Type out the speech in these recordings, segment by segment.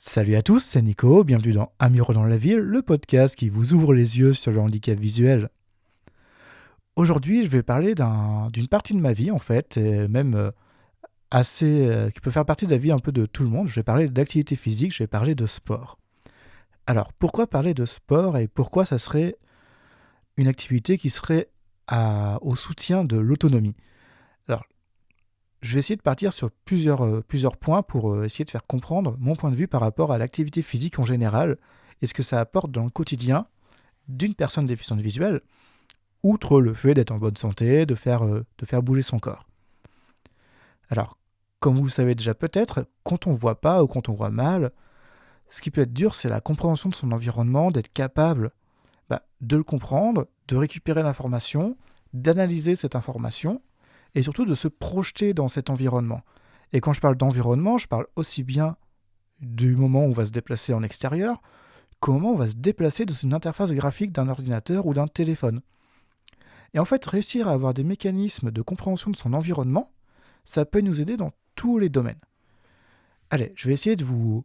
Salut à tous, c'est Nico, bienvenue dans Un mur dans la ville, le podcast qui vous ouvre les yeux sur le handicap visuel. Aujourd'hui, je vais parler d'une partie de ma vie en fait, et même qui peut faire partie de la vie un peu de tout le monde. Je vais parler d'activité physique, je vais parler de sport. Alors, pourquoi parler de sport et pourquoi ça serait une activité qui serait au soutien de l'autonomie? Alors, je vais essayer de partir sur plusieurs points pour essayer de faire comprendre mon point de vue par rapport à l'activité physique en général et ce que ça apporte dans le quotidien d'une personne déficiente visuelle, outre le fait d'être en bonne santé, de faire bouger son corps. Alors, comme vous le savez déjà peut-être, quand on ne voit pas ou quand on voit mal, ce qui peut être dur, c'est la compréhension de son environnement, d'être capable de le comprendre, de récupérer l'information, d'analyser cette information, et surtout de se projeter dans cet environnement. Et quand je parle d'environnement, je parle aussi bien du moment où on va se déplacer en extérieur, comment on va se déplacer dans une interface graphique d'un ordinateur ou d'un téléphone. Et en fait, réussir à avoir des mécanismes de compréhension de son environnement, ça peut nous aider dans tous les domaines. Allez, je vais essayer de vous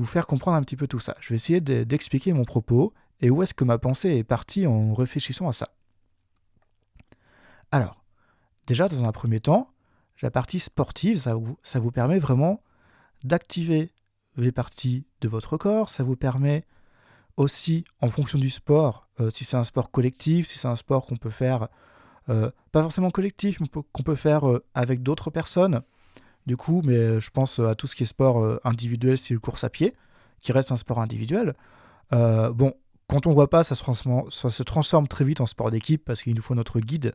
faire comprendre un petit peu tout ça. Je vais essayer d'expliquer mon propos et où est-ce que ma pensée est partie en réfléchissant à ça. Alors, déjà, dans un premier temps, la partie sportive, ça vous permet vraiment d'activer les parties de votre corps, ça vous permet aussi, en fonction du sport, si c'est un sport collectif, si c'est un sport qu'on peut faire, pas forcément collectif, mais qu'on peut faire avec d'autres personnes, du coup, mais je pense à tout ce qui est sport individuel, c'est le course à pied, qui reste un sport individuel. Bon, quand on voit pas, ça se transforme très vite en sport d'équipe, parce qu'il nous faut notre guide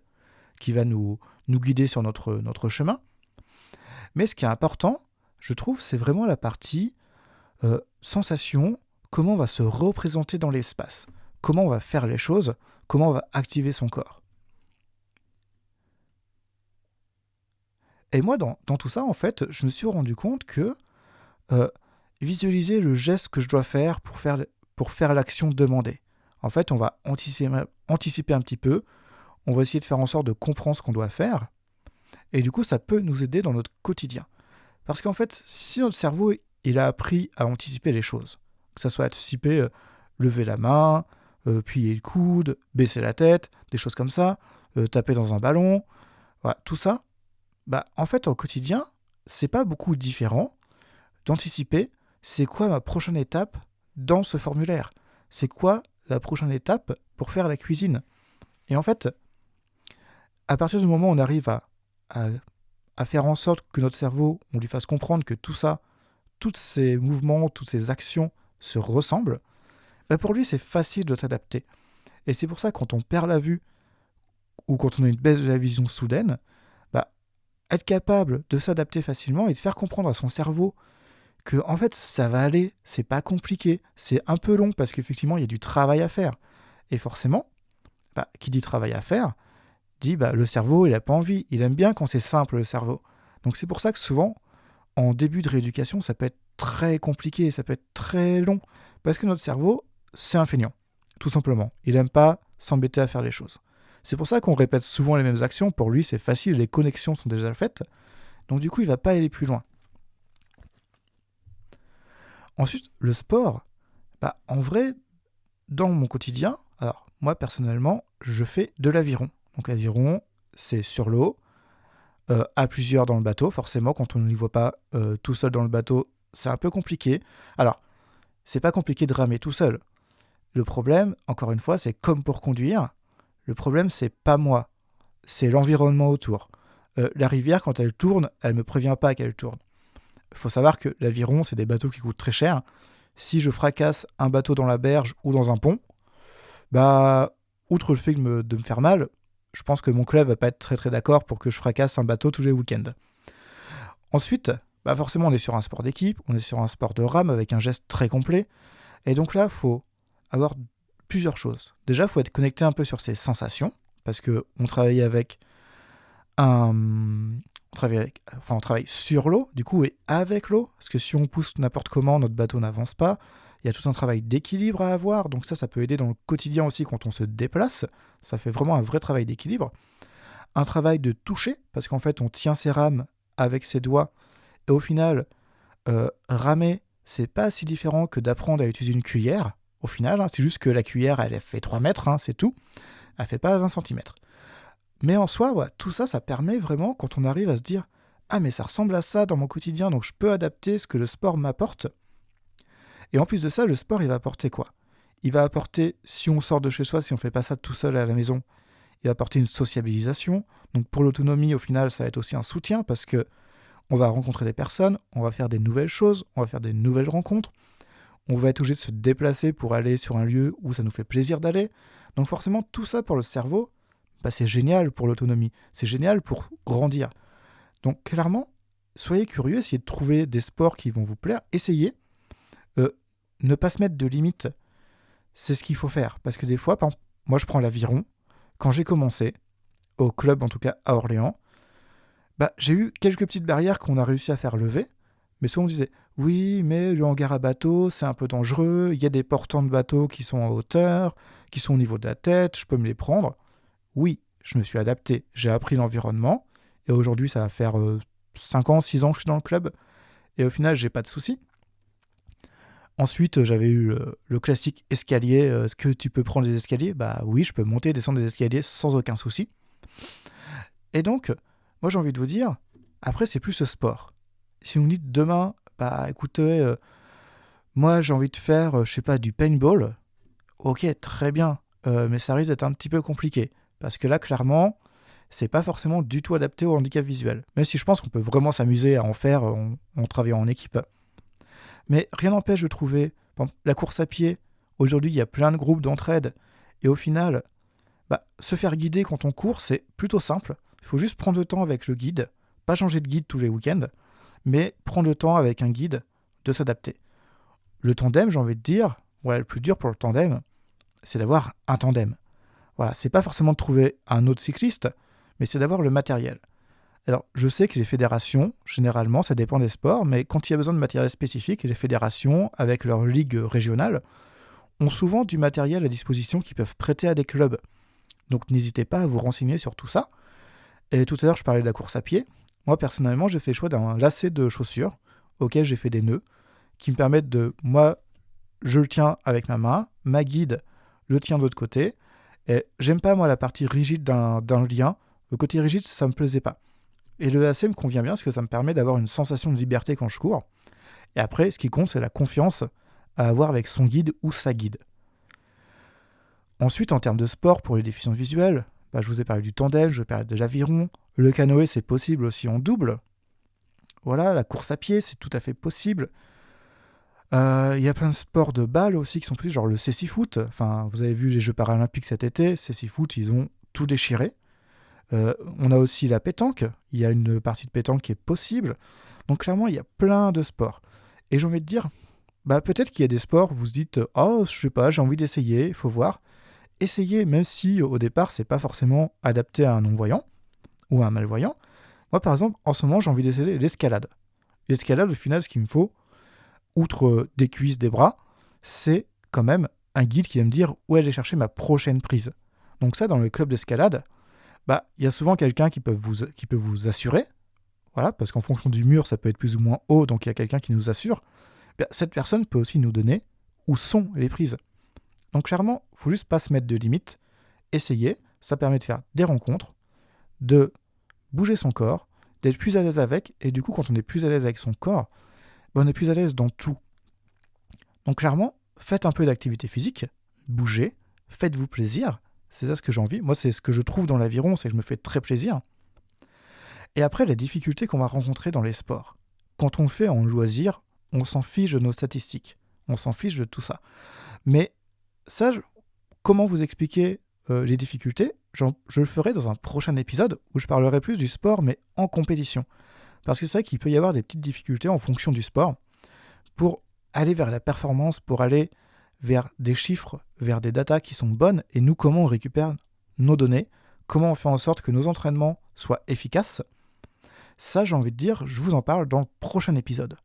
qui va nous guider sur notre chemin. Mais ce qui est important, je trouve, c'est vraiment la partie sensation, comment on va se représenter dans l'espace, comment on va faire les choses, comment on va activer son corps. Et moi, dans tout ça, en fait, je me suis rendu compte que visualiser le geste que je dois faire pour faire l'action demandée. En fait, on va anticiper un petit peu, on va essayer de faire en sorte de comprendre ce qu'on doit faire, et du coup, ça peut nous aider dans notre quotidien. Parce qu'en fait, si notre cerveau, il a appris à anticiper les choses, que ça soit anticiper, lever la main, plier le coude, baisser la tête, des choses comme ça, taper dans un ballon, voilà, tout ça, en fait, au quotidien, c'est pas beaucoup différent d'anticiper c'est quoi ma prochaine étape dans ce formulaire. C'est quoi la prochaine étape pour faire la cuisine. Et en fait, à partir du moment où on arrive à, à faire en sorte que notre cerveau, on lui fasse comprendre que tout ça, tous ces mouvements, toutes ces actions se ressemblent, pour lui, c'est facile de s'adapter. Et c'est pour ça, quand on perd la vue ou quand on a une baisse de la vision soudaine, être capable de s'adapter facilement et de faire comprendre à son cerveau que en fait ça va aller, c'est pas compliqué, c'est un peu long parce qu'effectivement il y a du travail à faire. Et forcément, qui dit travail à faire, dit le cerveau il a pas envie, il aime bien quand c'est simple le cerveau. Donc c'est pour ça que souvent, en début de rééducation, ça peut être très compliqué, ça peut être très long, parce que notre cerveau, c'est un feignant, tout simplement. Il aime pas s'embêter à faire les choses. C'est pour ça qu'on répète souvent les mêmes actions, pour lui c'est facile, les connexions sont déjà faites, donc du coup il va pas aller plus loin. Ensuite, le sport, en vrai, dans mon quotidien, alors moi personnellement, je fais de l'aviron. Donc l'aviron, c'est sur l'eau, à plusieurs dans le bateau, forcément, quand on n'y voit pas tout seul dans le bateau, c'est un peu compliqué. Alors, c'est pas compliqué de ramer tout seul. Le problème, encore une fois, c'est comme pour conduire, le problème, c'est pas moi, c'est l'environnement autour. La rivière, quand elle tourne, elle me prévient pas qu'elle tourne. Il faut savoir que l'aviron, c'est des bateaux qui coûtent très cher. Si je fracasse un bateau dans la berge ou dans un pont, outre le fait de me faire mal, je pense que mon club va pas être très très d'accord pour que je fracasse un bateau tous les week-ends. Ensuite, forcément, on est sur un sport d'équipe, on est sur un sport de rame avec un geste très complet. Et donc là, il faut avoir plusieurs choses. Déjà, il faut être connecté un peu sur ses sensations, parce qu'on travaille avec on travaille sur l'eau, du coup, et avec l'eau, parce que si on pousse n'importe comment, notre bateau n'avance pas. Il y a tout un travail d'équilibre à avoir, donc ça peut aider dans le quotidien aussi quand on se déplace. Ça fait vraiment un vrai travail d'équilibre. Un travail de toucher, parce qu'en fait, on tient ses rames avec ses doigts, et au final, ramer, c'est pas si différent que d'apprendre à utiliser une cuillère, au final, c'est juste que la cuillère, elle fait 3 mètres, c'est tout, elle fait pas 20 centimètres. Mais en soi, tout ça, ça permet vraiment, quand on arrive à se dire « Ah, mais ça ressemble à ça dans mon quotidien, donc je peux adapter ce que le sport m'apporte ». Et en plus de ça, le sport, il va apporter quoi ? Il va apporter, si on sort de chez soi, si on ne fait pas ça tout seul à la maison, il va apporter une sociabilisation. Donc pour l'autonomie, au final, ça va être aussi un soutien parce que on va rencontrer des personnes, on va faire des nouvelles choses, on va faire des nouvelles rencontres. On va être obligé de se déplacer pour aller sur un lieu où ça nous fait plaisir d'aller. Donc forcément, tout ça pour le cerveau, c'est génial pour l'autonomie. C'est génial pour grandir. Donc clairement, soyez curieux, essayez de trouver des sports qui vont vous plaire. Essayez. Ne pas se mettre de limites, c'est ce qu'il faut faire. Parce que des fois, par exemple, moi je prends l'aviron. Quand j'ai commencé, au club en tout cas à Orléans, j'ai eu quelques petites barrières qu'on a réussi à faire lever. Mais souvent on me disait, oui, mais le hangar à bateau, c'est un peu dangereux, il y a des portants de bateau qui sont en hauteur, qui sont au niveau de la tête, je peux me les prendre. Oui, je me suis adapté, j'ai appris l'environnement, et aujourd'hui ça va faire 5 ans, 6 ans que je suis dans le club, et au final j'ai pas de soucis. Ensuite, j'avais eu le classique escalier. Est-ce que tu peux prendre des escaliers ? Oui, je peux monter et descendre des escaliers sans aucun souci. Et donc, moi j'ai envie de vous dire, après c'est plus ce sport. Si vous me dites demain, écoutez, moi j'ai envie de faire, du paintball, ok, très bien, mais ça risque d'être un petit peu compliqué. Parce que là, clairement, c'est pas forcément du tout adapté au handicap visuel. Même si je pense qu'on peut vraiment s'amuser à en faire en travaillant en équipe. Mais rien n'empêche de trouver la course à pied. Aujourd'hui, il y a plein de groupes d'entraide. Et au final, se faire guider quand on court, c'est plutôt simple. Il faut juste prendre le temps avec le guide, pas changer de guide tous les week-ends, mais prendre le temps avec un guide de s'adapter. Le tandem, j'ai envie de dire, le plus dur pour le tandem, c'est d'avoir un tandem. Voilà, c'est pas forcément de trouver un autre cycliste, mais c'est d'avoir le matériel. Alors, je sais que les fédérations, généralement, ça dépend des sports, mais quand il y a besoin de matériel spécifique, les fédérations, avec leur ligue régionale, ont souvent du matériel à disposition qu'ils peuvent prêter à des clubs. Donc, n'hésitez pas à vous renseigner sur tout ça. Et tout à l'heure, je parlais de la course à pied. Moi, personnellement, j'ai fait le choix d'un lacet de chaussures, auquel j'ai fait des nœuds, qui me permettent de... Moi, je le tiens avec ma main, ma guide le tient de l'autre côté, et j'aime pas, moi, la partie rigide d'un lien. Le côté rigide, ça me plaisait pas. Et le lacet me convient bien parce que ça me permet d'avoir une sensation de liberté quand je cours. Et après, ce qui compte, c'est la confiance à avoir avec son guide ou sa guide. Ensuite, en termes de sport pour les déficients visuels, je vous ai parlé du tandem, je vous ai parlé de l'aviron. Le canoë, c'est possible aussi en double. Voilà, la course à pied, c'est tout à fait possible. Il y a plein de sports de balle aussi qui sont possibles, genre le cécifoot. Enfin, vous avez vu les Jeux paralympiques cet été, cécifoot, ils ont tout déchiré. On a aussi la pétanque. Il y a une partie de pétanque qui est possible. Donc clairement, il y a plein de sports. Et j'ai envie de dire, peut-être qu'il y a des sports, vous se dites, oh, je sais pas, j'ai envie d'essayer, il faut voir. Essayez, même si au départ, c'est pas forcément adapté à un non-voyant ou à un malvoyant. Moi, par exemple, en ce moment, j'ai envie d'essayer l'escalade. L'escalade, au final, ce qu'il me faut, outre des cuisses, des bras, c'est quand même un guide qui va me dire où aller chercher ma prochaine prise. Donc ça, dans le club d'escalade, il y a souvent quelqu'un qui peut vous assurer, voilà, parce qu'en fonction du mur, ça peut être plus ou moins haut, donc il y a quelqu'un qui nous assure. Cette personne peut aussi nous donner où sont les prises. Donc clairement, il ne faut juste pas se mettre de limites, essayer, ça permet de faire des rencontres, de bouger son corps, d'être plus à l'aise avec, et du coup, quand on est plus à l'aise avec son corps, on est plus à l'aise dans tout. Donc clairement, faites un peu d'activité physique, bougez, faites-vous plaisir. C'est ça ce que j'ai envie. Moi, c'est ce que je trouve dans l'aviron, c'est que je me fais très plaisir. Et après, la difficulté qu'on va rencontrer dans les sports. Quand on le fait en loisir, on s'en fiche de nos statistiques. On s'en fiche de tout ça. Mais ça, comment vous expliquer les difficultés ? Je le ferai dans un prochain épisode où je parlerai plus du sport, mais en compétition. Parce que c'est vrai qu'il peut y avoir des petites difficultés en fonction du sport pour aller vers la performance, pour aller vers des chiffres, vers des datas qui sont bonnes, et nous, comment on récupère nos données, comment on fait en sorte que nos entraînements soient efficaces. Ça, j'ai envie de dire, je vous en parle dans le prochain épisode.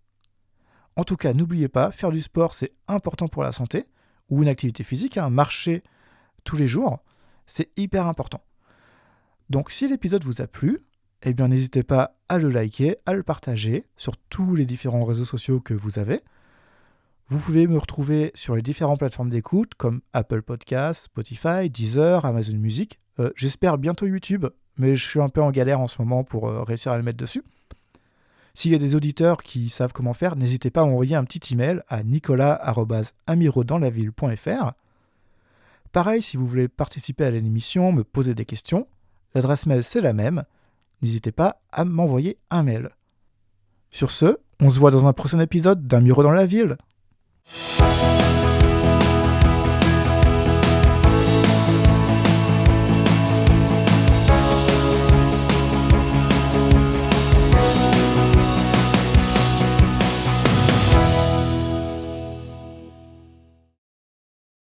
En tout cas, n'oubliez pas, faire du sport, c'est important pour la santé, ou une activité physique, marcher tous les jours, c'est hyper important. Donc si l'épisode vous a plu, n'hésitez pas à le liker, à le partager sur tous les différents réseaux sociaux que vous avez. Vous pouvez me retrouver sur les différentes plateformes d'écoute comme Apple Podcasts, Spotify, Deezer, Amazon Music. J'espère bientôt YouTube, mais je suis un peu en galère en ce moment pour réussir à le mettre dessus. S'il y a des auditeurs qui savent comment faire, n'hésitez pas à m'envoyer un petit email à nicolas@amirodanslaville.fr. Pareil, si vous voulez participer à l'émission, me poser des questions, l'adresse mail c'est la même. N'hésitez pas à m'envoyer un mail. Sur ce, on se voit dans un prochain épisode d'Un Miro dans la ville.